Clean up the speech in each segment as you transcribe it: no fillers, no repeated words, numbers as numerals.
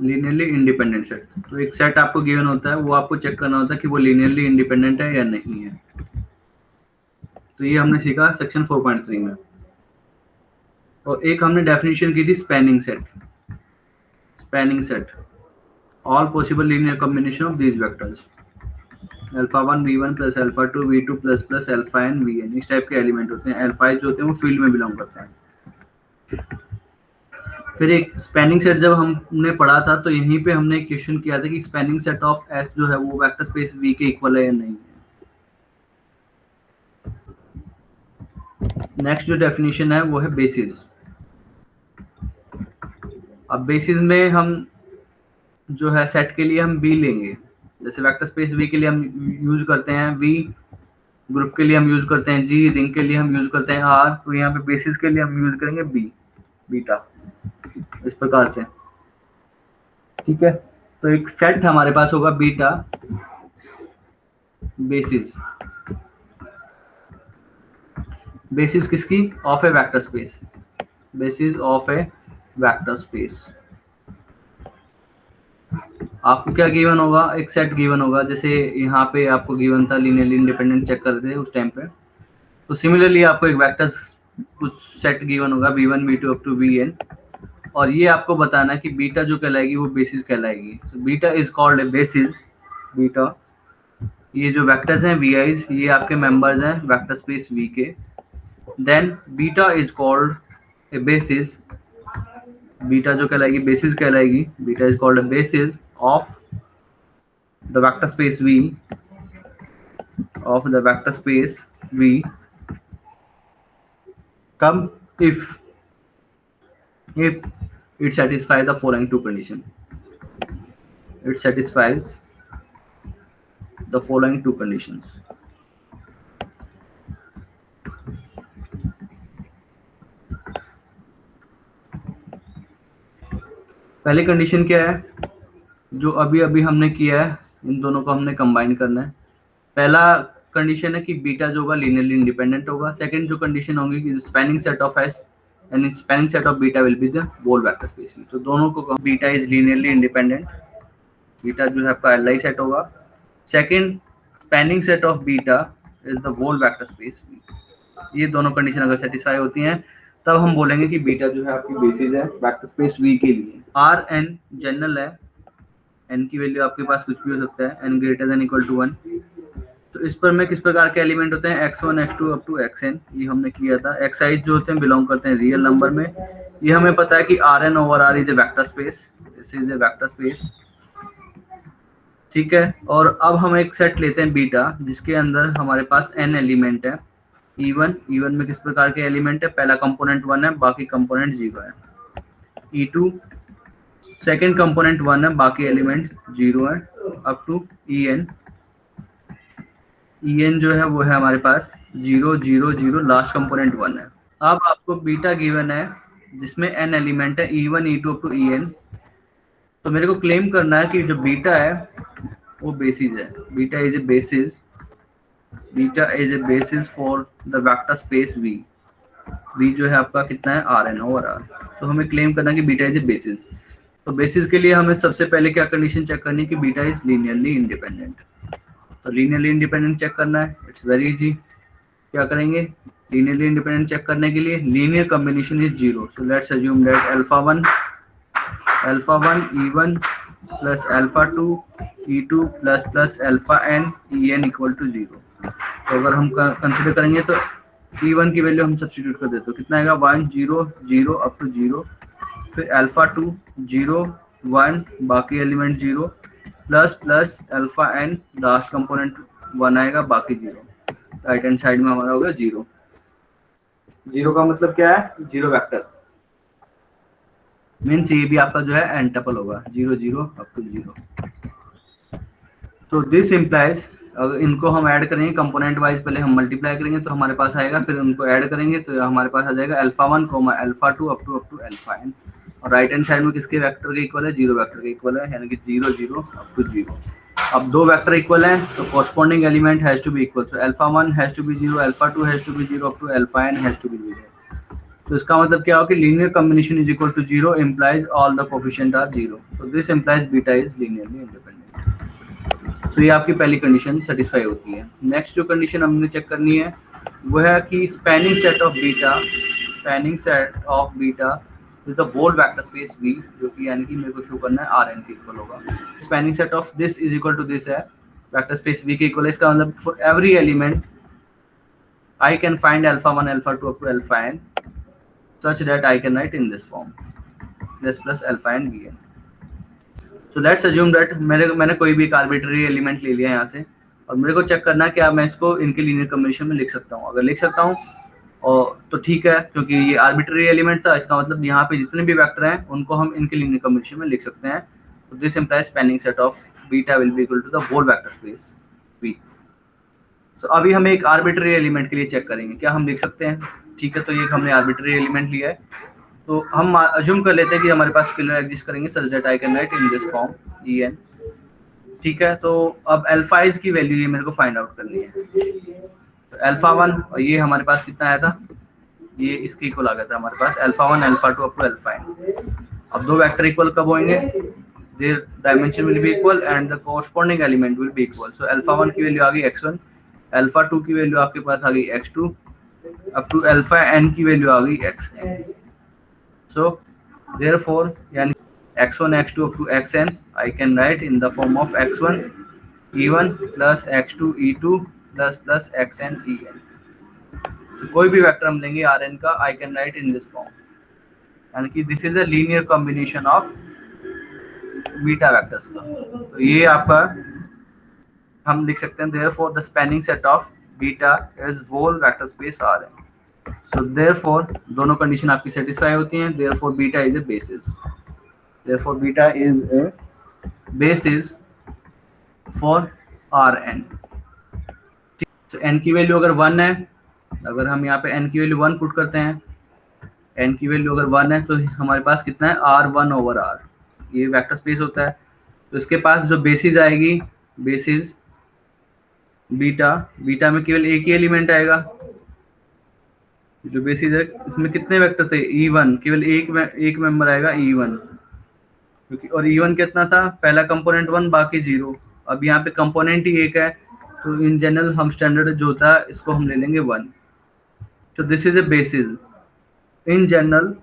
Linearly independent set, तो एक set आपको गिवन होता है, वो आपको चेक करना होता है कि वो लीनियरली इंडिपेंडेंट है या नहीं है। तो ये हमने सीखा सेक्शन 4.3 में। और एक हमने डेफिनेशन की थी spanning set. Spanning set, all possible linear combination of these vectors, alpha 1 v1 plus alpha 2 v2 plus plus alpha n vn, इस टाइप के एलिमेंट होते हैं। अल्फा जो होते हैं वो फील्ड में बिलोंग करते हैं। फिर एक स्पैनिंग सेट जब हमने पढ़ा था तो यहीं पे हमने एक क्वेश्चन किया था कि स्पैनिंग सेट ऑफ एस जो है वो वेक्टर स्पेस वी के इक्वल है या नहीं है। नेक्स्ट जो डेफिनेशन है वो है बेसिस। अब बेसिस में हम जो है सेट के लिए हम बी लेंगे, जैसे वेक्टर स्पेस वी के लिए हम यूज करते हैं वी, ग्रुप के लिए हम यूज करते हैं जी, रिंग के लिए हम यूज करते हैं आर, तो यहाँ पे बेसिस के लिए हम यूज करेंगे बी, बीटा, इस प्रकार से। ठीक है, तो एक सेट हमारे पास होगा बीटा बेसिस, बेसिस किसकी, of a vector space, basis of a vector space. आपको क्या गिवन होगा, एक सेट गिवन होगा, जैसे यहाँ पे आपको गिवन था लीनियरली इंडिपेंडेंट चेक कर रहे थे उस टाइम पे, तो सिमिलरली आपको एक वेक्टर कुछ सेट गिवन होगा v1 v2 up to vn, और ये आपको बताना है कि बीटा जो कहलाएगी वो बेसिस कहलाएगी। So beta is called a basis, beta, ये जो वेक्टर्स हैं vi's, ये आपके मेंबर्स हैं वेक्टर स्पेस v के। Then beta is called a basis, beta जो कहलाएगी बेसिस कहलाएगी, beta is called a basis of the vector space v, of the vector space v, come if it satisfies the following two condition, it satisfies the following two conditions। पहली condition क्या है, जो अभी अभी हमने किया है, इन दोनों को हमने कंबाइन करना है। पहला कंडीशन है कि बीटा जो होगा लीनियरली इंडिपेंडेंट होगा। सेकंड जो कंडीशन होगी कि spanning set of S and spanning set of beta will be the whole vector space. तो दोनों को, beta is linearly independent, beta जो है आपका एल आई सेट होगा। Second, spanning set of beta is the whole vector space. ये दोनों condition अगर सेटिस्फाई होती हैं तब हम बोलेंगे कि बीटा जो है आपकी बेसिस है वेक्टर स्पेस वी के लिए। आर एन जनरल है, एन की वैल्यू आपके पास कुछ भी हो सकता है, n greater than equal to 1। तो इस पर में किस प्रकार के एलिमेंट होते हैं, x1 x2 up to xn, ये हमने किया था। xi जो होते हैं बिलोंग करते हैं रियल नंबर में। ये हमें पता है कि Rn over R is a vector space, this is a vector space. ठीक है, और अब हम एक सेट लेते हैं बीटा जिसके अंदर हमारे पास n एलिमेंट है। E1 में किस प्रकार के एलिमेंट है, पहला कंपोनेंट 1 है, बाकी कंपोनेंट 0 है। E2 सेकेंड कंपोनेंट 1 है, बाकी एलिमेंट 0 है, अप टू En। En जो है वो है हमारे पास 0 0 0, लास्ट कंपोनेंट 1 है। अब आपको बीटा गिवन है जिसमें n एलिमेंट है, E1 E2 up to En। तो मेरे को क्लेम करना है कि जो बीटा है वो बेसिस है, beta is a basis, beta is a basis for the vector space V। V जो है आपका कितना है, Rn ओवर R। तो हमें क्लेम करना है कि बीटा इज ए बेसिस। तो बेसिस के लिए हमें सबसे पहले क्या कंडीशन चेक करनी है कि बीटा इज लीनियरली इंडिपेंडेंट। तो लीनियरली इंडिपेंडेंट चेक करना है, इट्स वेरी इजी। क्या करेंगे, लीनियरली इंडिपेंडेंट चेक करने के लिए linear combination is 0। So let's assume that alpha 1 E1 plus alpha 2 E2 plus plus alpha n En equal to 0। तो अगर हम कंसिडर करेंगे तो E1 की वैल्यू हम सब्स्टिट्यूट कर देते, तो कितना आएगा 1 0 0 अप टू 0, फिर अल्फा 2 0 1, बाकी element 0, plus plus alpha n, last component 1 आएगा, बाकी 0। राइट हैंड साइड में हमारा होगा 0। 0 का मतलब क्या है, 0 वेक्टर मीन्स ये भी आपका जो है एन टपल होगा, 0 0 अप टू 0। तो दिस इम्प्लाइज, अगर इनको हम ऐड करेंगे कंपोनेंट वाइज, पहले हम मल्टीप्लाई करेंगे तो हमारे पास आएगा, फिर उनको ऐड करेंगे तो हमारे पास आ जाएगा alpha 1 alpha 2 up to alpha n। और राइट हैंड साइड में किसके वेक्टर के इक्वल है, 0 वेक्टर के इक्वल है, यानी कि 0 0 अप टू 0। अब दो वेक्टर इक्वल हैं तो corresponding element has to be equal. So alpha 1 has to be 0, alpha 2 has to be 0 up to alpha n has to be 0। तो इसका मतलब क्या हो कि linear combination is equal to 0 implies all the coefficient are 0, so this implies beta is linearly independent। तो ये आपकी पहली कंडीशन सेटिस्फाई होती है। नेक्स्ट जो कंडीशन हमने चेक करनी है वो है कि spanning set of beta is the whole vector space V, जो कि यानी कि मेरे को शो करना है Rn के इक्वल होगा। Spanning set of this is equal to this है वेक्टर स्पेस V के इक्वल है। इसका मतलब for every element I can find alpha 1, alpha 2 up to alpha n such that I can write in this form this plus alpha n Bn। So let's assume that मैंने कोई भी एक arbitrary element ले लिया यहाँ से और मेरे को चेक करना है क्या मैं इसको इनके लीनियर कॉम्बिनेशन में लिख सकता हूँ। अगर लिख सकता हूँ और तो ठीक है, क्योंकि ये आर्बिट्ररी एलिमेंट था, इसका मतलब यहाँ पे जितने भी वेक्टर हैं उनको हम इनके लीनियर कॉम्बिनेशन में लिख सकते हैं। तो this implies spanning set of beta will be equal to the whole vector space V। So अभी हम एक आर्बिट्ररी एलिमेंट के लिए चेक करेंगे क्या हम लिख सकते हैं। ठीक है, तो ये हमने आर्बिट्ररी एलिमेंट लिया है, तो हम अज्यूम कर लेते हैं कि हमारे पास स्केलर एग्जिस्ट करेंगे सच that I can right in this form En। ठीक है, तो अब अल्फा इज की वैल्यू ये मेरे को फाइंड आउट करनी है। तो अल्फा 1 और ये हमारे पास कितना आया था, ये इसके इक्वल आ गया था हमारे पास alpha 1 alpha 2 up to alpha n। अब दो वेक्टर इक्वल कब होंगे, their dimension will be equal and the corresponding element will be equal. So alpha 1 की वैल्यू आ गई x1, अल्फा 2 की वैल्यू आपके पास आ गई x2 up to alpha n की वैल्यू आ गई xn। सो देयरफॉर यानी x1 x2 up to xn I can write in the form of x1 e1 plus x2 e2 plus xn en। तो कोई भी वेक्टर हम लेंगे Rn का I can write in this form, यानी कि this is a linear combination of beta vectors का। तो ये आपका हम लिख सकते हैं therefore the spanning set of beta is whole vector space Rn। So therefore दोनों कंडीशन आपकी सेटिस्फाई होती हैं। Therefore beta is a basis, therefore beta is a basis for Rn। तो n की वैल्यू अगर 1 है, अगर हम यहाँ पे n की वैल्यू 1 पुट करते हैं, n की वैल्यू अगर 1 है तो हमारे पास कितना है R1 ओवर R, ये वेक्टर स्पेस होता है। तो इसके पास जो बेसिस आएगी, बेसिस बीटा में केवल एक ही एलिमेंट आएगा। जो बेसिस है इसमें कितने वेक्टर थे E1, केवल एक मेंबर आएगा E1, क्योंकि और E1 कितना था, पहला कंपोनेंट 1 बाकी 0। अब यहाँ पे कंपोनेंट ही एक है, तो इन जनरल हम स्टैंडर्ड जो होता है इसको हम ले लेंगे 1। तो this is a basis in general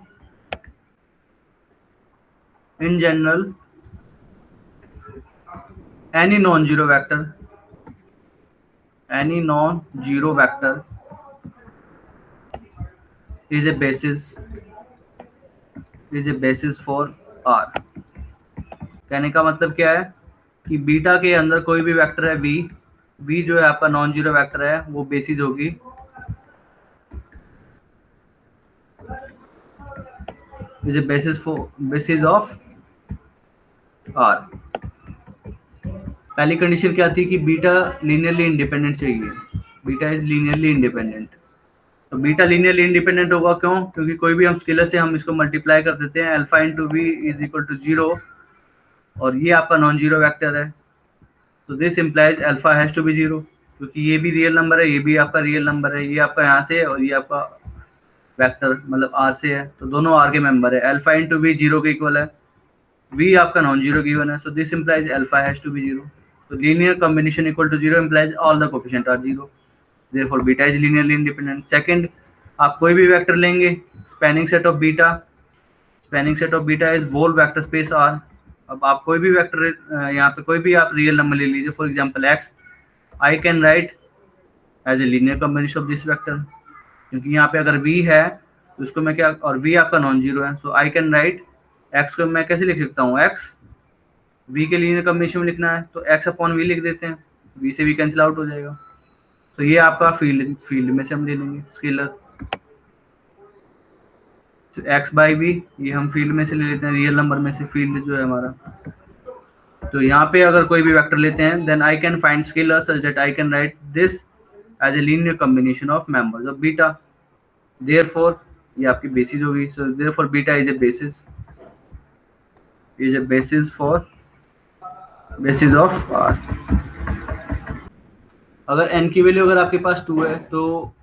any non-zero vector is a basis for R। कहने का मतलब क्या है कि बीटा के अंदर कोई भी वेक्टर है v जो है आपका नॉन जीरो वेक्टर है, वो बेसिस होगी is a basis of R। पहली कंडीशन क्या थी कि बीटा लीनियरली इंडिपेंडेंट चाहिए, बीटा इज लीनियरली इंडिपेंडेंट। तो बीटा लीनियरली इंडिपेंडेंट होगा क्यों, क्योंकि कोई भी हम स्केलर से हम इसको मल्टीप्लाई कर देते हैं, alpha into v is equal to 0 और ये आपका नॉन जीरो वेक्टर है। तो this implies alpha has to be 0, क्योंकि ये भी रियल नंबर है, ये भी आपका रियल नंबर है, ये आपका यहाँ से है और ये आपका वेक्टर मतलब R से है, तो दोनों R के मेंबर है। अल्फा इंटू वी 0 के इक्वल है, V आपका नॉन जीरो गिवन है, so this implies alpha has to be 0। तो linear combination equal to 0 implies all the coefficient are 0, therefore beta is linearly independent. Second, आप कोई भी vector लेंगे, spanning set of beta is whole vector space R। अब आप कोई भी vector यहाँ पे कोई भी आप रियल नंबर ले लीजिए, for example x, I can write as a linear combination of this vector, क्योंकि यहाँ पे अगर v है तो उसको मैं क्या, और v आपका नॉन जीरो है, सो आई कैन राइट x को मैं कैसे लिख सकता हूँ, x v के लीनियर कॉम्बिनेशन में लिखना है तो x अपॉन v लिख देते हैं, v से v कैंसिल आउट हो जाएगा। तो ये आपका फील्ड में से हम ले लेंगे स्केलर, तो x बाई v ये हम फील्ड में से ले लेते हैं, रियल नंबर में से फील्ड जो है हमारा। तो यहाँ पे अगर कोई भी वेक्टर लेते हैं, then I can find scalar such that I can write this as a linear combination of members of beta, therefore ये आपकी बेसिस होगी। So therefore beta is a basis of R। अगर n की value अगर आपके पास 2 है तो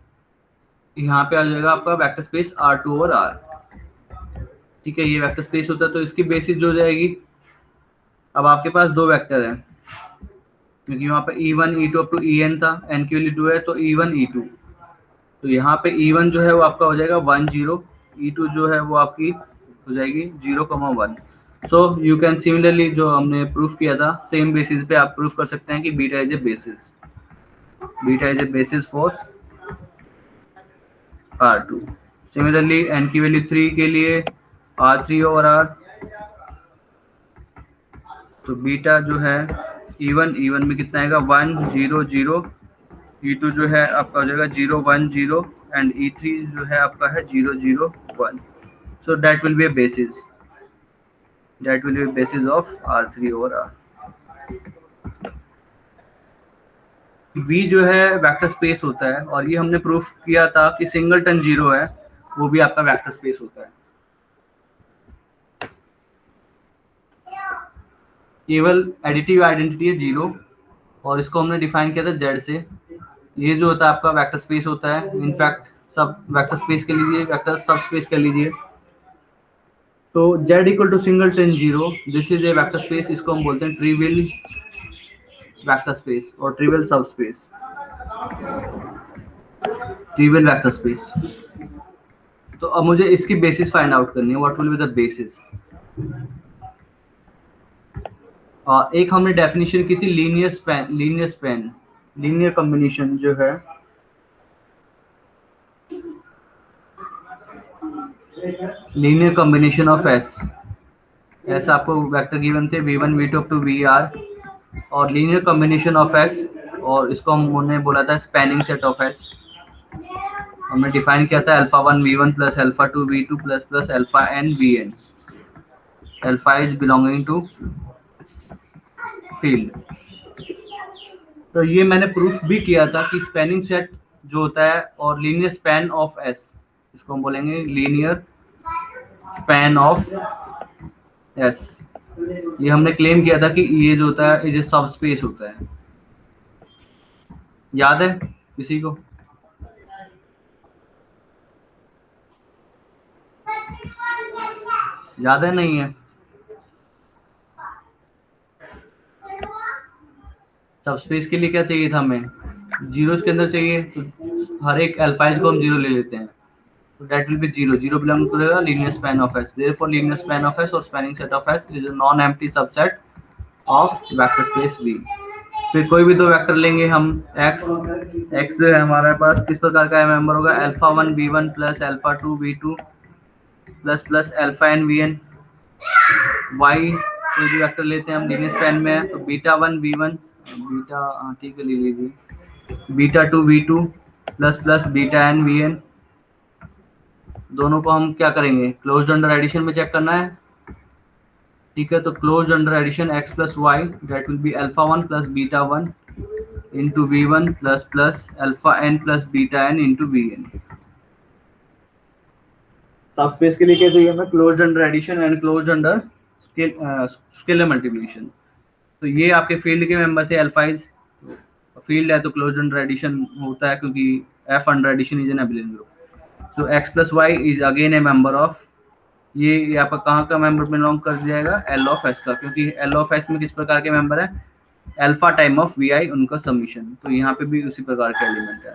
यहाँ पे आ जाएगा आपका वेक्टर स्पेस R2 और R। ठीक है, ये वेक्टर स्पेस होता है, तो इसकी बेसिस जो हो जाएगी, अब आपके पास दो वेक्टर हैं क्योंकि वहाँ पे E1 E2 up to En था, n की वैल्यू 2 है, तो E1 E2, तो यहाँ पे E1 जो है वो आपका हो जाएगा 1 0, E2 जो है वो आपकी हो जाएगी 0,1। सो यू कैन सिमिलरली जो हमने प्रूफ किया था सेम बेसिस पे आप प्रूफ कर सकते हैं कि beta is a basis, beta is a basis for R2। Similarly n की वैल्यू 3 के लिए R3 ओवर R, तो बीटा जो है E1 में कितना आएगा 1 0 0, E2 जो है आपका हो जाएगा 0 1 0 एंड E3 जो है आपका है 0 0 1। So that will B A basis, that will B basis of R3 over R। V जो है वेक्टर स्पेस होता है, और ये हमने प्रूफ किया था कि सिंगलटन जीरो है, वो भी आपका वेक्टर स्पेस होता है। केवल एडिटिव आइडेंटिटी है जीरो, और इसको हमने डिफाइन किया था जेड से। ये जो होता है आपका वेक्टर स्पेस होता है, इनफैक्ट सब वेक्टर स्पेस के लीजिए, वेक्टर सब स्पेस कर लीजिए, तो z equal to singleton zero, this is a vector space, इसको हम बोलते हैं ट्रिवियल वेक्टर स्पेस और trivial subspace, trivial vector space. तो अब मुझे इसकी बेसिस फाइंड आउट करनी है, what will be the basis. एक हमने डेफिनेशन की थी लीनियर स्पैन, लीनियर कॉम्बिनेशन जो है, लीनियर कॉम्बिनेशन ऑफ एस आपको वेक्टर गिवन थे v1 v2 up to vr, और लीनियर कॉम्बिनेशन ऑफ एस, और इसको हमने बोला था स्पैनिंग सेट ऑफ एस। हमने डिफाइन किया था alpha 1 v1 plus alpha 2 v2 plus plus alpha n vn, alpha is belonging to field. तो ये मैंने प्रूफ भी किया था कि स्पैनिंग सेट जो होता है और लीनियर स्पैन ऑफ एस, इसको हम बोलेंगे लीनियर स्पैन ऑफ एस। ये हमने क्लेम किया था कि ये जो होता है ये सब स्पेस होता है। याद है किसी को? याद है नहीं है? सब स्पेस के लिए क्या चाहिए था हमें? जीरोस के अंदर चाहिए, तो हर एक अल्फाइज को हम जीरो ले लेते हैं, तो that will be zero, zero belong to the linear span of S. Therefore linear span of S और spanning set of S is a non empty subset of vector space V। फिर कोई भी दो vector लेंगे हम, x जो है हमारे पास किस प्रकार का मेंबर होगा, alpha 1 v1 plus alpha 2 v2 plus plus alpha n vn। y कोई भी वेक्टर लेते हैं हम लीनियर स्पैन में है, तो बीटा 1 v1, बीटा ठीक है ले लीजिए, beta 2 v2 plus plus beta n vn। दोनों को हम क्या करेंगे, क्लोज्ड अंडर एडिशन में चेक करना है। ठीक है, तो closed under addition x plus y, that will be alpha 1 plus beta 1 into v1 plus plus alpha n plus beta n into vn। Subspace के लिए क्या चाहिए हमें, closed under addition and closed under scalar multiplication. तो ये आपके field के member थे अल्फाइज, फील्ड है तो क्लोज्ड अंडर एडिशन होता है क्योंकि f under addition is an abelian group. So x plus y is again a member of, ये आपका कहाँ का मेंबर बिलोंग कर जाएगा, एल ऑफ एस का, क्योंकि एल ऑफ एस में किस प्रकार के मेंबर है, अल्फा टाइम ऑफ वी आई उनका समीशन, तो यहाँ पे भी उसी प्रकार का एलिमेंट है।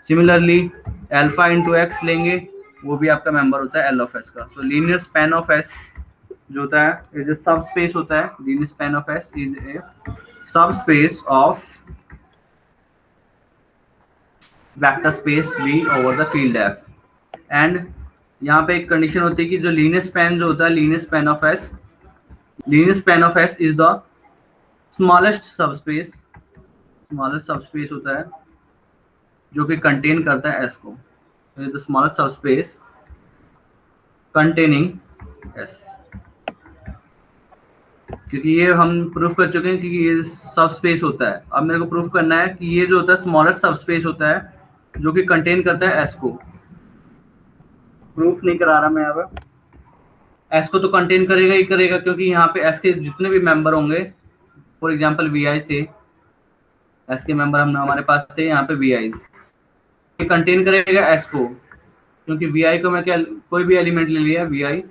सिमिलरली अल्फा इंटू एक्स लेंगे, वो भी आपका मेंबर होता है एल ऑफ एस का। So linear span of S जो होता है जो सब स्पेस होता है, linear span of S is a subspace of vector space V over the field F। And यहाँ पे एक कंडीशन होती है कि जो लीनियर स्पैन जो होता है, linear span of S, linear span of S is the smallest subspace, smallest subspace होता है जो कि कंटेन करता है एस को, the smallest subspace containing S. क्योंकि ये हम प्रूफ कर चुके हैं कि ये सबस्पेस होता है, अब मेरे को प्रूफ करना है कि ये जो होता है स्मॉलेस्ट सबस्पेस होता है जो कि कंटेन करता है एस को। प्रूफ नहीं करा रहा मैं, अब एस को तो कंटेन करेगा ही करेगा, क्योंकि यहाँ पे एस के जितने भी मेंबर होंगे, फॉर एग्जांपल वी आई थे, एस के मेंबर हम हमारे पास थे यहाँ पे वी आईज, ये कंटेन करेगा एस को, क्योंकि वी आई को मैं क्या कोई भी एलिमेंट ले लिया वी आई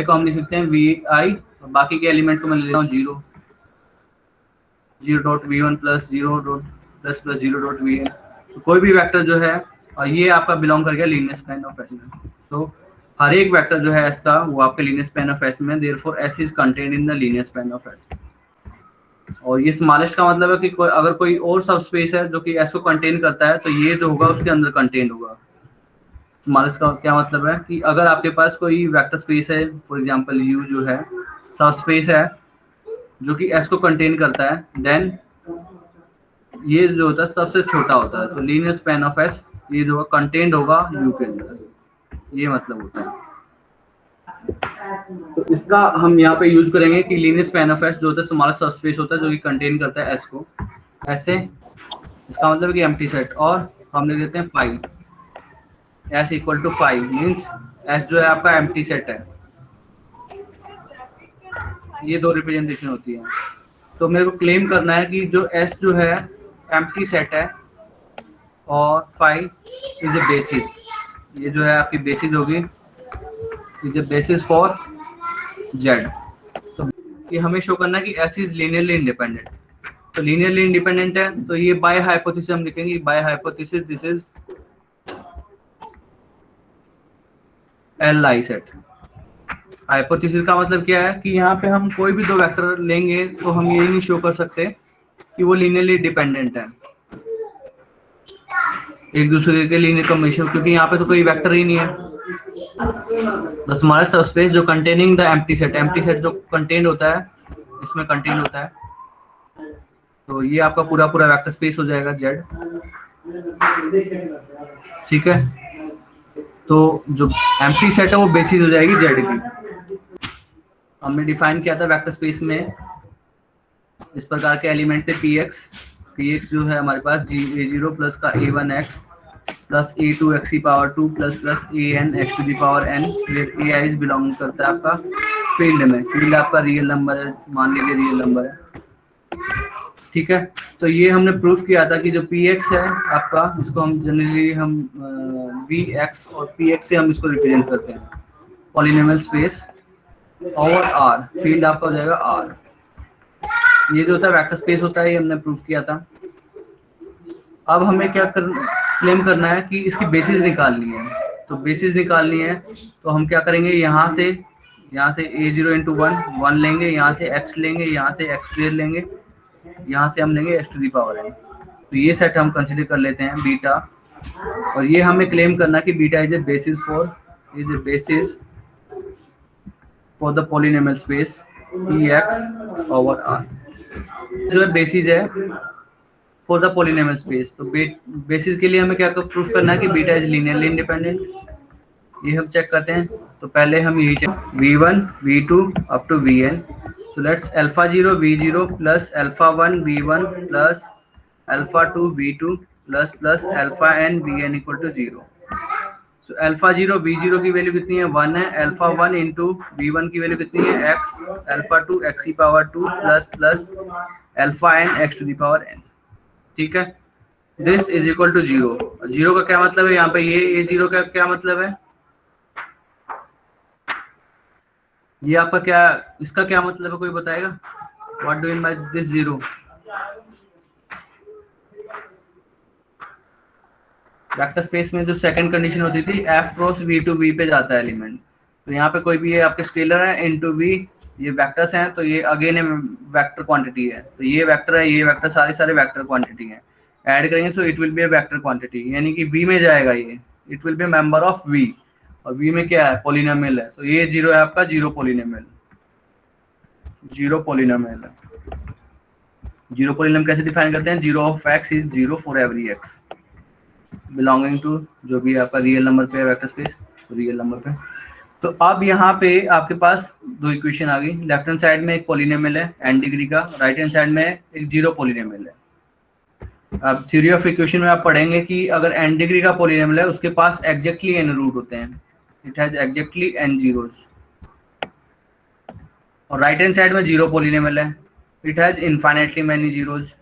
को हम लिख सकते हैं वी आई, और बाकी के एलिमेंट को मैं ले लेता हूँ zero, zero dot v one plus zero dot plus plus zero dot v n. तो कोई भी वेक्टर जो है, और ये आपका बिलोंग कर गया लीनियर स्पैन ऑफ एस में। तो हर एक वेक्टर जो है एस का वो आपके लीनियर स्पैन ऑफ एस में, therefore S is contained in the linear span of S. और ये स्मॉलेस्ट का मतलब है कि अगर कोई और सब स्पेस है जो कि एस को कंटेन करता है, तो ये जो होगा उसके अंदर कंटेन होगा। स्मॉलेस्ट का क्या मतलब है कि अगर आपके पास कोई वेक्टर स्पेस है, फॉर एग्जांपल यू जो है सब स्पेस है जो कि एस को कंटेन करता है, देन ये जो होता है सबसे छोटा होता है। तो लीनियर स्पैन ऑफ एस ये जो कंटेन्ड होगा यू के अंदर, ये मतलब होता है। तो इसका हम यहाँ पे यूज करेंगे कि लीनियर स्पैन ऑफ एस जो होता है हमारा सब स्पेस होता है जो कि कंटेन करता है एस को, ऐसे इसका मतलब है कि एम्प्टी सेट, और हम लिख देते हैं 5 s equal to 5 means s जो है आपका एम्प्टी सेट है। ये दो रिप्रेजेंटेशन होती है। तो मेरे को क्लेम करना है कि जो एस जो है एम्प्टी सेट है और 5 इज ए बेसिस, ये जो है आपकी बेसिस होगी, is a basis for z. तो ये हमें शो करना है कि एस इज लीनियरली इंडिपेंडेंट। तो लीनियरली इंडिपेंडेंट है तो ये बाय हाइपोथेसिस हम लिखेंगे, by hypothesis this is L I set. Hypothesis का मतलब क्या है कि यहाँ पे हम कोई भी दो वेक्टर लेंगे तो हम ये नहीं शो कर सकते कि वो लीनियरली डिपेंडेंट है एक दूसरे के लीनियर कॉम्बिनेशन, क्योंकि यहाँ पे तो कोई वेक्टर ही नहीं है। बस हमारा सबस्पेस जो कंटेनिंग द एम्प्टी सेट जो कंटेन होता है इसमें कंटेन होता है, तो ये आपका पूरा पूरा वेक्टर स्पेस हो जाएगा जेड। ठीक है, तो जो एम्प्टी सेट है वो बेसिस हो जाएगी जेड की। हमने डिफाइन किया था वेक्टर स्पेस में इस प्रकार के एलिमेंट थे पीएक्स जो है हमारे पास जी ए जीरो प्लस का A one X plus A two X की power 2 plus plus A N X to the power N. A I belong करता है आपका फील्ड में, फील्ड आपका रियल नंबर है, मान लीजिए रियल नंबर है। ठीक है, तो ये हमने प्रूफ किया था कि जो पी एक्स है आपका, इसको हम जनरली हम वी एक्स और पी एक्स से हम इसको रिप्रेजेंट करते हैं, पॉलिनोमियल स्पेस और आर, फील्ड आपका हो जाएगा आर। ये जो होता है वेक्टर स्पेस होता है, ये हमने प्रूफ किया था। अब हमें क्या क्लेम करना है कि इसकी बेसिस निकालनी है। तो बेसिस निकालनी है तो हम क्या करेंगे, यहाँ से ए जीरो इंटू वन लेंगे, यहाँ से एक्स लेंगे, यहाँ से एक्स स्क्वायर लेंगे, यहाँ से हम लेंगे x to the power n. तो ये सेट हम कंसिडर कर लेते हैं बीटा, और ये हमें क्लेम करना कि beta is a basis for the polynomial space e x over r, जो है बेसिस है फॉर द पॉलिनोमियल स्पेस। तो बेसिस के लिए हमें क्या प्रूफ करना है कि बीटा इज लीनियरली इंडिपेंडेंट। ये हम चेक करते हैं। तो पहले हम यही check v1 v2 up to vn। So let's alpha 0 v0 plus alpha 1 v1 plus alpha 2 v2 plus plus alpha n vn equal to 0। So alpha 0 v0 की value कितनी है 1 है, अल्फा 1 इंटू v1 की वैल्यू कितनी है x, alpha 2 x की power 2 plus plus alpha n x to the power n। ठीक है, दिस इज इक्वल टू 0। 0 का क्या मतलब है यहाँ पे, ये 0 का क्या मतलब है, ये आपका क्या, इसका क्या मतलब है, कोई बताएगा? What do mean by this 0? Vector space में जो सेकंड कंडीशन होती थी f cross v to v पे जाता है एलिमेंट, तो यहाँ पे कोई भी ये आपके स्केलर है इनटू v, ये वेक्टर्स हैं तो ये अगेन वेक्टर क्वांटिटी है, तो ये वेक्टर है, ये वेक्टर सारे वेक्टर क्वांटिटी है, ऐड करेंगे so it will be a vector quantity, यानी कि v में जाएगा ये, it will be member of v, और v में क्या है पॉलिनोमियल है, तो ये 0 है आपका जीरो पॉलिनोमियल। जीरो पॉलिनोमियल कैसे डिफाइन करते हैं, 0 of x is 0 for every x belonging to जो भी आपका रियल नंबर पे है वेक्टर स्पेस, रियल नंबर पे। तो अब यहाँ पे आपके पास दो इक्वेशन आ गई, लेफ्ट हैंड साइड में एक पॉलिनोमियल है n डिग्री का, राइट हैंड साइड में एक जीरो पॉलिनोमियल है। अब थ्योरी ऑफ इक्वेशन में आप पढ़ेंगे कि अगर n डिग्री का पॉलिनोमियल है उसके पास एग्जैक्टली n रूट होते हैं, it has exactly n zeros, और राइट हैंड साइड में जीरो पॉलिनोमियल है, it has infinitely many zeros.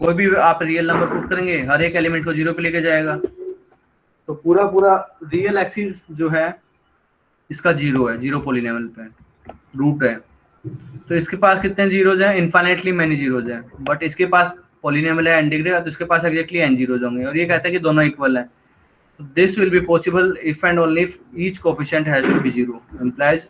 कोई भी आप रियल नंबर पुट करेंगे हर एक एलिमेंट को 0 पे लेके जाएगा। तो पूरा पूरा रियल एक्सिस जो है इसका 0 है, 0 पॉलिनोमियल पे रूट है। तो इसके पास कितने जीरोज हैं? इनफाइनाइटली मैनी जीरोज हैं। बट इसके पास पॉलिनोमियल है n डिग्री का, तो इसके पास एग्जैक्टली n जीरोज होंगे। और ये कहता है कि दोनों इक्वल है। तो this will be possible if and only if each coefficient has to be 0, implies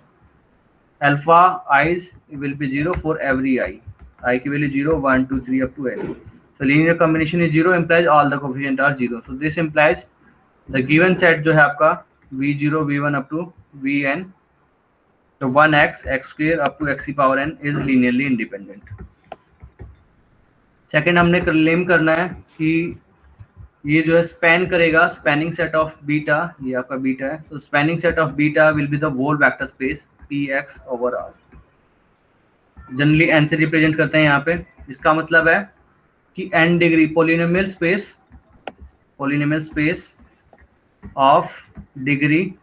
alpha i's will be 0 for every I की value 0 1 2 3 up to n. So linear combination is 0 implies all the coefficient are 0. So this implies the given set जो है आपका v0 v1 up to vn, तो 1x x square up to x की power n is linearly independent. Second हमने claim करना है कि ये जो है स्पैन करेगा स्पैनिंग सेट ऑफ बीटा, ये आपका बीटा है। तो spanning set of beta will be the whole vector space px over r। Generally n से रिप्रेजेंट करते हैं यहाँ पे। इसका मतलब है कि n degree polynomial space of degree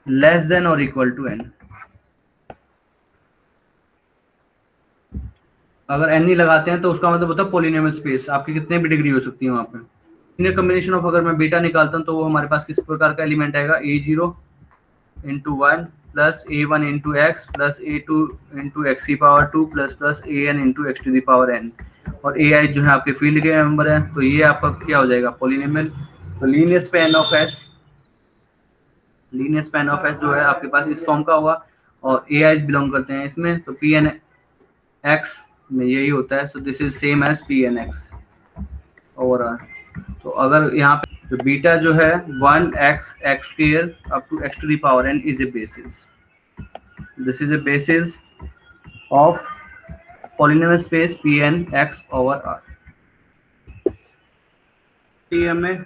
less than और इक्वल टू n। अगर n नहीं लगाते हैं तो उसका मतलब होता है पॉलिनोमियल स्पेस, आपकी कितने भी डिग्री हो सकती है वहां पे। लीनियर कॉम्बिनेशन ऑफ अगर मैं बीटा निकालता हूं तो वो हमारे पास किस प्रकार का एलिमेंट आएगा? a0 into 1 plus a1 into X plus a2 into x की power 2 plus plus an into X to the power n। और ai जो है आपके फील्ड के मेंबर है, तो ये आपका क्या हो जाएगा? पॉलिनोमियल। तो लीनियर स्पैन ऑफ s जो है आपके पास इस फॉर्म का होगा और ai बिलोंग करते हैं इसमें, तो pn x में यही होता है। So this is same as pn x over r। तो अगर यहाँ पे जो बीटा जो है 1x x square up to x to the power n is a basis, this is a basis of polynomial space pn x over r।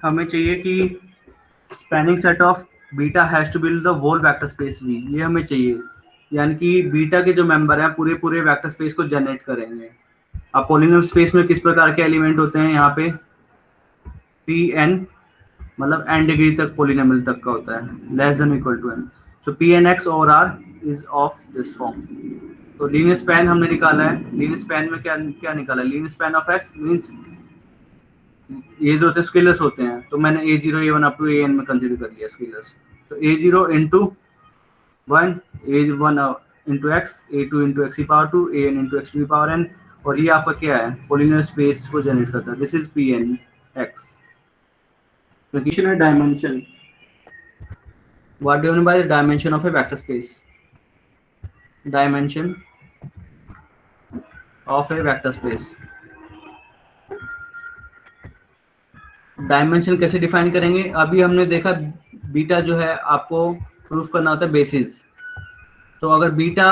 हमें चाहिए कि spanning set of beta has to build the whole vector space v, ये हमें चाहिए। यानी कि beta के जो मेंबर हैं पूरे पूरे वेक्टर स्पेस को जनरेट करेंगे। अब पॉलिनोमियल स्पेस में किस प्रकार के एलिमेंट होते हैं? यहाँ पे pn मतलब n डिग्री तक पॉलिनोमियल तक का होता है, less than equal to n। So pn x over r is of this form. तो लीनियर स्पैन हमने निकाला है। लीनियर स्पैन में क्या क्या निकाला? Linear span of s means ये जो होते हैं स्केलर्स होते हैं, तो मैंने a0 a1 up to an में कंसीडर कर लिया स्केलर्स। तो a0 into 1 a1 into x, a2 into x की पावर 2, an इंटू एक्स की पावर n। और ये आपका क्या है? पॉलिनोमियल स्पेस को जनरेट करता है। This is pn x। Condition है dimension. What do you mean by the dimension of a vector space? Dimension of a vector space. Dimension कैसे डिफाइन करेंगे? अभी हमने देखा बीटा जो है आपको प्रूफ करना होता है बेसिस। तो अगर बीटा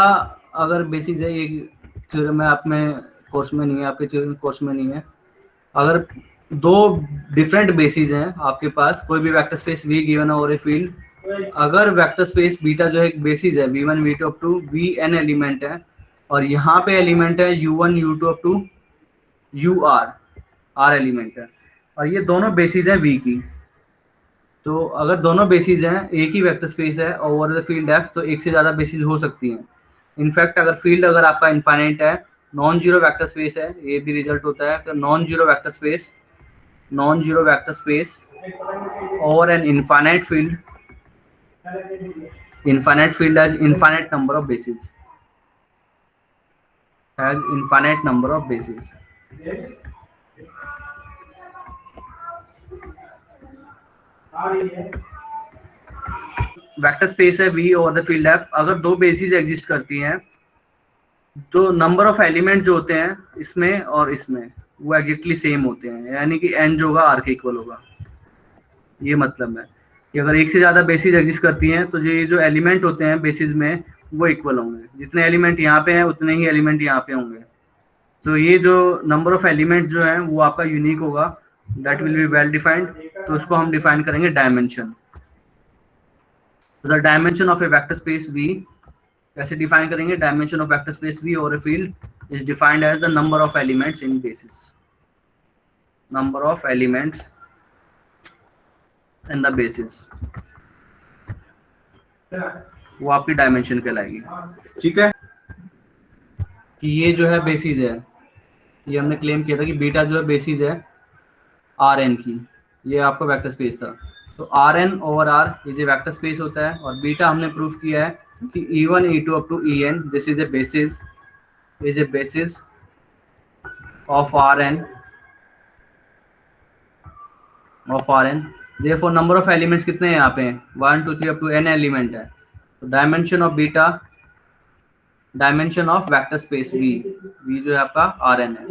अगर बेसिस है, ये थ्योरम में आप में कोर्स में नहीं है, आपके थ्योरम कोर्स में नहीं है। अगर दो डिफरेंट बेसिस हैं आपके पास, कोई भी वेक्टर स्पेस v गिवन है और ए फील्ड, अगर वेक्टर स्पेस बीटा जो है एक बेसिस है v1 v2 up to vn element है, और यहाँ पे एलिमेंट है u1 u2 up to r element है, और ये दोनों बेसिस है v की। तो अगर दोनों बेसिस हैं, एक ही वेक्टर स्पेस है ओवर द फील्ड f, तो एक से ज्यादा बेसिस हो सकती हैं। इनफैक्ट अगर फील्ड अगर आपका इनफाइनाइट है, नॉन जीरो वेक्टर स्पेस है, ये भी रिजल्ट होता है। तो नॉन जीरो वेक्टर स्पेस और an infinite field has infinite number of bases, vector space है v और द फील्ड f। अगर दो बेसिस एग्जिस्ट करती हैं तो नंबर ऑफ एलिमेंट जो होते हैं इसमें और इसमें वो एग्जैक्टली सेम होते हैं, यानी कि n जो होगा r के इक्वल होगा। ये मतलब है कि अगर एक से ज्यादा बेसिस एग्जिस्ट करती हैं तो ये जो एलिमेंट होते हैं बेसिस में वो इक्वल होंगे। जितने एलिमेंट यहाँ पे हैं उतने ही एलिमेंट यहाँ पे होंगे। तो ये जो नंबर ऑफ एलिमेंट जो है वो आपका यूनिक होगा, that will be well defined. तो उसको हम डिफाइन करेंगे dimension. The dimension of a vector space v कैसे डिफाइन करेंगे? Dimension of vector space v और a field is defined as the number of elements in basis, number of elements in the basis, वो आपकी dimension कहलाएगी। ठीक है, कि ये जो है बेसिस है, ये हमने क्लेम किया था कि बीटा जो है बेसिस है आर एन की, ये आपका वेक्टर स्पेस था। तो आर एन ओवर आर ये जो वेक्टर स्पेस होता है, और बीटा हमने प्रूफ किया है कि E1 E2 up to En this is a basis of r n therefore number of elements कितने हैं यहाँ पे, 1 2 3 अप टू n एलिमेंट है। तो dimension of beta, dimension of vector space v जो है आपका आर एन है,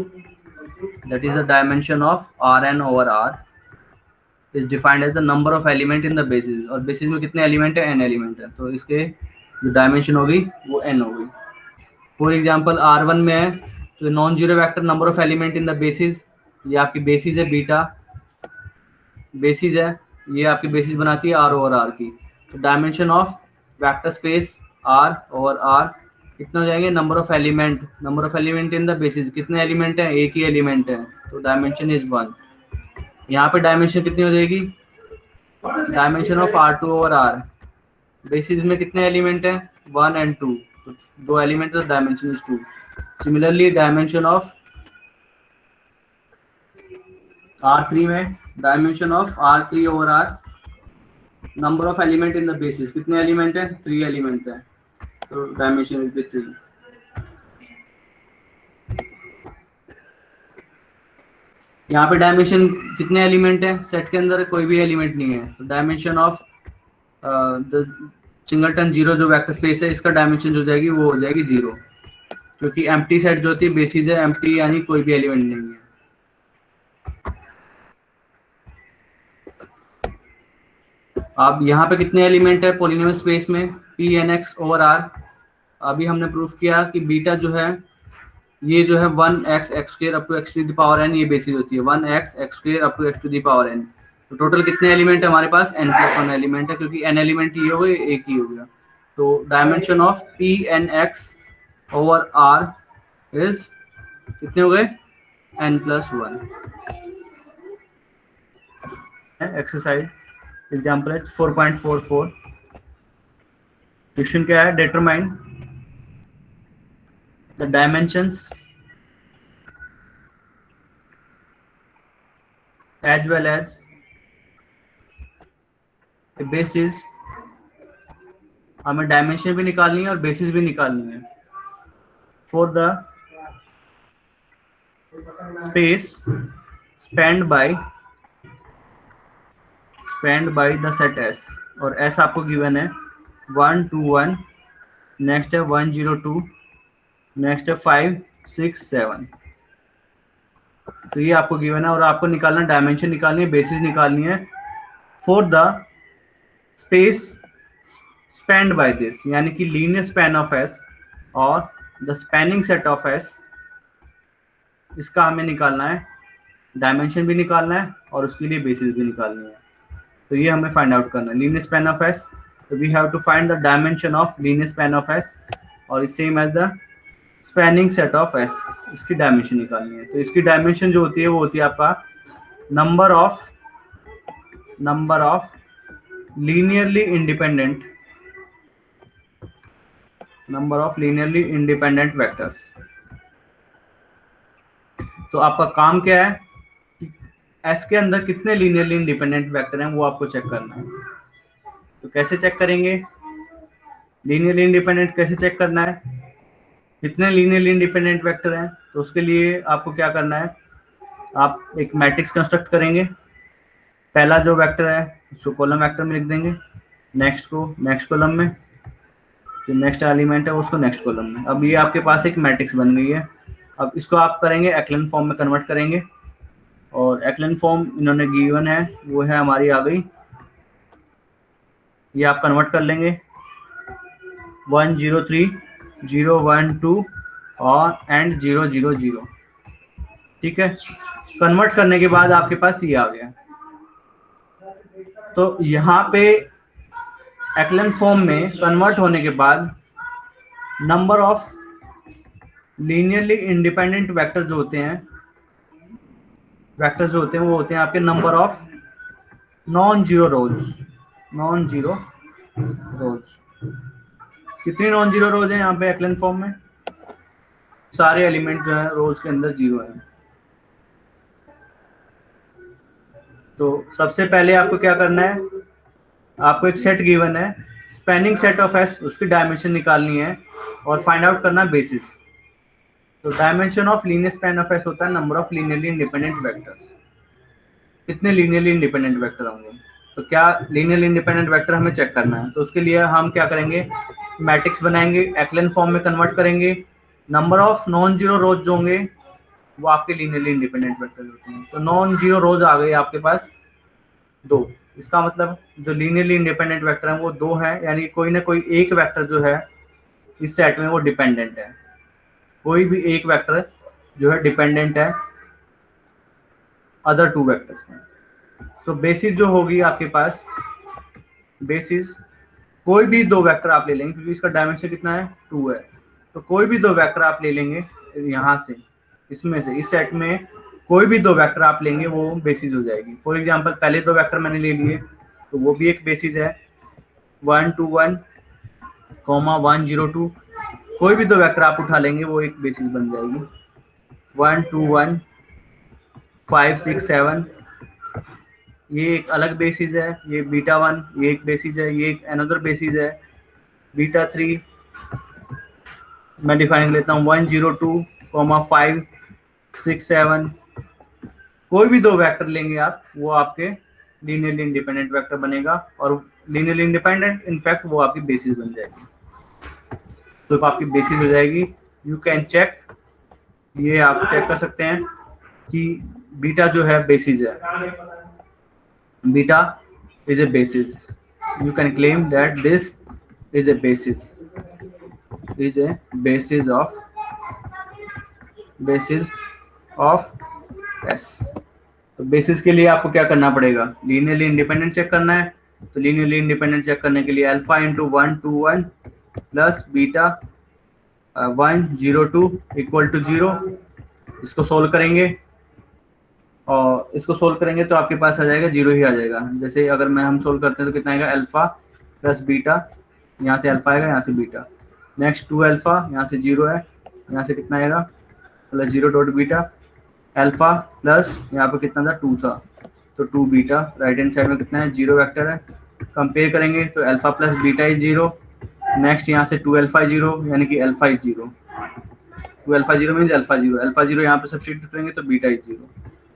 that is the dimension of r n over r is defined as the number of element in the basis, और basis में कितने element है, n element है, तो इसके जो डायमेंशन होगी वो n होगी। फॉर एग्जांपल R1 में है तो non zero vector number of element in the basis, ये आपकी बेसिस है बीटा, बेसिस है, ये आपकी बेसिस बनाती है R ओवर R की। तो dimension of vector space R over R कितना हो जाएंगे, number of element in the basis, कितने एलिमेंट है, एक ही एलिमेंट है, तो डायमेंशन इज 1। यहाँ पे डायमेंशन कितनी हो जाएगी, dimension of R2 over R, basis में कितने एलिमेंट है, 1 and 2, तो 2 एलिमेंट, तो dimension is 2। Similarly dimension of R3 में, dimension of R3 over R, number of element in the basis, कितने एलिमेंट है, 3 एलिमेंट है, तो डायमेंशन इज 3। यहाँ पे डायमेंशन कितने एलिमेंट है, सेट के अंदर कोई भी एलिमेंट नहीं है, तो dimension of the singleton zero जो वेक्टर स्पेस है, इसका डायमेंशन जो जाएगी वो हो जाएगी 0, क्योंकि एम्प्टी सेट जो होती है बेसिस है, एम्प्टी यानी कोई भी एलिमेंट नहीं है। अब यहाँ पे कितने एलिमेंट है पॉलिनोमियल स्पेस में, Pnx ओवर R, अभी हमने प्रूफ किया कि बीटा जो है ये जो है 1x x square up to x to the power n, ये बेसिस होती है 1x x square up to x to the power n। तो टोटल कितने एलिमेंट है हमारे पास, n+1 एलिमेंट है, क्योंकि n एलिमेंट ही हो गए, एक ही हो गया। तो dimension of Pnx over R is कितने हो गए, n+1। एक्सरसाइज एग्जाम्पल 4.44, क्वेश्चन क्या है, determine the dimensions as well as basis, हमें डायमेंशन भी निकालनी है और बेसिस भी निकालनी है, for the space spanned by the set S, और S आपको गिवन है 1 2 1, नेक्स्ट है 1 0 2, नेक्स्ट है 5 6 7, तो ये आपको गिवन है, और आपको निकालना, डायमेंशन निकालनी है, बेसिस निकालनी है, for the space spanned by this, यानी कि लीनियर स्पैन ऑफ S और the spanning set of S, इसका हमें निकालना है, डायमेंशन भी निकालना है और उसके लिए बेसिस भी निकालनी है। तो ये हमें फाइंड आउट करना है, लीनियर स्पैन ऑफ S, तो we have to find the dimension of linear span of S, और same as the spanning set of S, इसकी डायमेंशन निकालनी है। तो इसकी डायमेंशन जो होती है वो होती है आपका number of linearly independent vectors. तो आपका काम क्या है, S के अंदर कितने लीनियरली इंडिपेंडेंट वेक्टर हैं वो आपको चेक करना है। तो कैसे चेक करेंगे, लीनियरली इंडिपेंडेंट कैसे चेक करना है, कितने लीनियरली इंडिपेंडेंट वेक्टर हैं, तो उसके लिए आपको क्या करना है, आप एक मैट्रिक्स कंस्ट्रक्ट करेंगे, पहला जो वेक्टर है उसको कॉलम वेक्टर में लिख देंगे, नेक्स्ट को नेक्स्ट कॉलम में, जो नेक्स्ट एलिमेंट है उसको नेक्स्ट कॉलम में। अब ये आपके पास एक मैट्रिक्स बन गई है। अब इसको आप करेंगे एक्लन फॉर्म में कन्वर्ट करेंगे, और एक्लन फॉर्म इन्होंने गिवन है वो है हमारी आ गई, ये आप कन्वर्ट कर लेंगे 1 0 3 0 1 2 और एंड 0 0 0, ठीक है। कन्वर्ट करने के बाद आपके पास ये आ गया। तो यहाँ पे एक्लन फॉर्म में कन्वर्ट होने के बाद number of linearly independent vector जो होते हैं वो होते हैं आपके नंबर ऑफ नॉन जीरो रोज। कितनी नॉन जीरो रोज है यहाँ पे एक्लन फॉर्म में, सारे एलिमेंट जो है रोज के अंदर 0 है। तो सबसे पहले आपको क्या करना है, आपको एक सेट गिवन है, स्पैनिंग सेट ऑफ एस, उसकी डायमेंशन निकालनी है और फाइंड आउट करना बेसिस। तो dimension of linear span of S होता है number of linearly independent vectors, कितने लीनियरली इंडिपेंडेंट वेक्टर होंगे। तो क्या लीनियरली इंडिपेंडेंट वेक्टर हमें चेक करना है, तो उसके लिए हम क्या करेंगे, मैट्रिक्स बनाएंगे, एक्लेन फॉर्म में कन्वर्ट करेंगे, नंबर ऑफ नॉन जीरो रोज जो होंगे वो आपके लीनियरली इंडिपेंडेंट वेक्टर होते हैं। तो नॉन जीरो रोज आ गए आपके पास 2, इसका मतलब जो लीनियरली इंडिपेंडेंट वेक्टर है वो 2 है, यानी कोई ना कोई एक वेक्टर जो है इस सेट में वो डिपेंडेंट है, कोई भी एक वेक्टर जो है डिपेंडेंट है अदर 2 वेक्टर्स में। सो बेसिस जो होगी आपके पास, बेसिस कोई भी 2 वेक्टर आप ले लेंगे, क्योंकि इसका डायमेंशन कितना है 2 है, तो कोई भी 2 वेक्टर आप ले लेंगे यहाँ से, इसमें से, इस सेट में कोई भी 2 वेक्टर आप लेंगे वो बेसिस हो जाएगी। फॉर एग्जांपल पहले 2 वेक्टर मैंने ले लिए तो वो भी एक बेसिस है, 1 2 1 1 0 2, कोई भी 2 वेक्टर आप उठा लेंगे वो एक बेसिस बन जाएगी, 1 2 1 5 6 7, ये एक अलग बेसिस है, ये बीटा 1 ये एक बेसिस है, ये एक अनदर बेसिस है, बीटा 3 मैं डिफाइन लेता हूँ 1 0 2 5 6 7, कोई भी 2 वेक्टर लेंगे आप वो आपके लीनियरली इंडिपेंडेंट वेक्टर बनेगा, और लीनियरली इंडिपेंडेंट इनफैक्ट वो आपकी बेसिस बन जाएगी। तो आपकी बेसिस हो जाएगी, यू कैन चेक, ये आप चेक कर सकते हैं कि बीटा जो है बेसिस है, beta is a basis, you can claim that this is a basis, is a basis of S। तो बेसिस के लिए आपको क्या करना पड़ेगा, लीनियरली इंडिपेंडेंट चेक करना है, तो लीनियरली इंडिपेंडेंट चेक करने के लिए alpha into 1 2 1 plus beta 1 0 2 equal to 0, इसको सोल्व करेंगे, और इसको सोल्व करेंगे तो आपके पास आ जाएगा 0 ही आ जाएगा। जैसे अगर हम सोल्व करते हैं तो कितना आएगा, अल्फा प्लस बीटा, यहाँ से अल्फा आएगा यहाँ से बीटा, नेक्स्ट 2 अल्फा, यहाँ से 0 है, यहाँ से कितना आएगा plus 0 dot beta, alpha plus यहाँ पे कितना था 2 था, तो 2 बीटा, राइट हैंड साइड में कितना है 0 वेक्टर है, कंपेयर करेंगे तो alpha plus beta is 0, next यहाँ से 2 अल्फा 0 यानी कि alpha is 0, 2 alpha 0 means alpha 0, alpha 0 यहाँ पे सब्स्टिट्यूट करेंगे तो बीटा इज 0,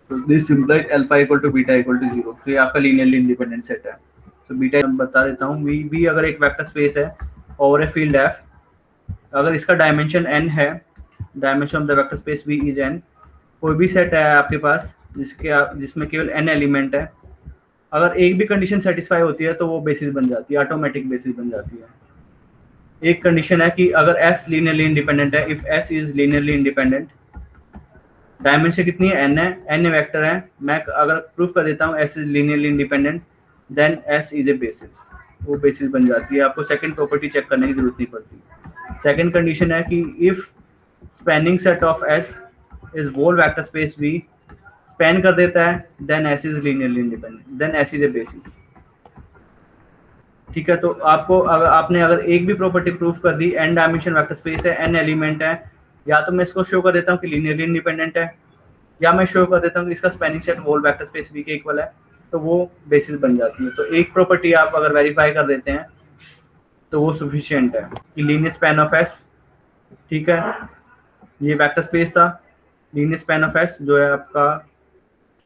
तो this implies alpha equal to beta equal to 0। तो ये आपका लीनियरली इंडिपेंडेंट सेट है। तो बीटा मैं बता देता हूँ, वी अगर एक वेक्टर स्पेस है ओवर ए फील्ड एफ, अगर इसका डायमेंशन n है, dimension of the vector space v is n, कोई भी सेट है आपके पास जिसमें केवल n एलिमेंट है, अगर एक भी कंडीशन सेटिस्फाई होती है तो वो बेसिस बन जाती है, ऑटोमेटिक बेसिस बन जाती है। एक कंडीशन है कि अगर s लीनियरली इंडिपेंडेंट है, if s is linearly independent, dimension कितनी है n है, n वेक्टर है, मैं अगर प्रूफ कर देता हूँ s is linearly independent, then s is a basis, वो बेसिस बन जाती है, आपको सेकंड प्रॉपर्टी चेक करने की जरूरत नहीं पड़ती। सेकंड कंडीशन है कि if spanning set of s is whole vector space v, span कर देता है, then s is linearly independent, then s is a basis. ठीक है, तो आपको आपने अगर एक भी प्रॉपर्टी प्रूफ कर दी, n डायमेंशन वेक्टर स्पेस है, n एलिमेंट है, या तो मैं इसको शो कर देता हूँ कि लीनियरली इंडिपेंडेंट है, या मैं शो कर देता हूँ कि इसका spanning set whole vector space v के इक्वल है, तो वो बेसिस बन जाती है। तो एक प्रॉपर्टी आप अगर वेरीफाई कर देते हैं तो वो सफिशिएंट है कि लीनियर स्पैन ऑफ s, ठीक है, ये वेक्टर स्पेस था, लीनियर स्पैन ऑफ s जो है आपका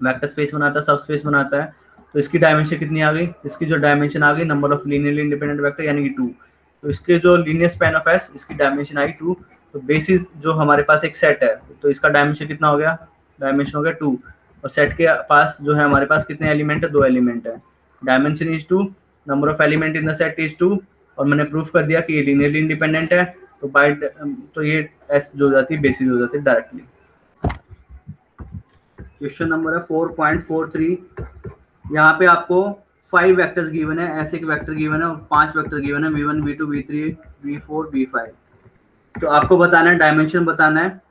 वेक्टर स्पेस बनाता है, सब स्पेस बनाता है, तो इसकी डायमेंशन कितनी आ गई, इसकी जो डायमेंशन आ गई number of linearly independent vector यानी कि 2, तो इसके जो लीनियर स्पैन ऑफ s, इसकी डायमेंशन आई 2, तो बेसिस जो हमारे पास एक सेट है तो इसका डायमेंशन कितना हो गया, डायमेंशन हो गया 2, और सेट के पास जो है हमारे पास कितने एलिमेंट है, 2 एलिमेंट है, dimension is 2, number of element in the set is 2, और मैंने प्रूफ कर दिया कि ये लीनियरली इंडिपेंडेंट है, तो ये s जो हो जाती है बेसिस हो जाती है डायरेक्टली। क्वेश्चन नंबर है 4.43, यहाँ पे आपको 5 वेक्टर्स गिवन है, ऐसे एक वेक्टर गिवन है और 5 वेक्टर गिवन है, v1 v2 v3 v4 v5, तो आपको बताना है, डायमेंशन बताना है,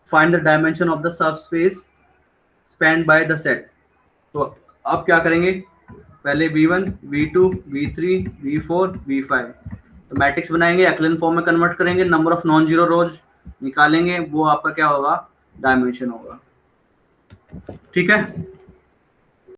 find the dimension of the subspace spend bye the set. तो आप क्या करेंगे, पहले v1 v2 v3 v4 v5, तो मैट्रिक्स बनाएंगे, एक्लेन फॉर्म में कन्वर्ट करेंगे, नंबर ऑफ नॉन जीरो रोज निकालेंगे वो आपका क्या होगा, डायमेंशन होगा। ठीक है।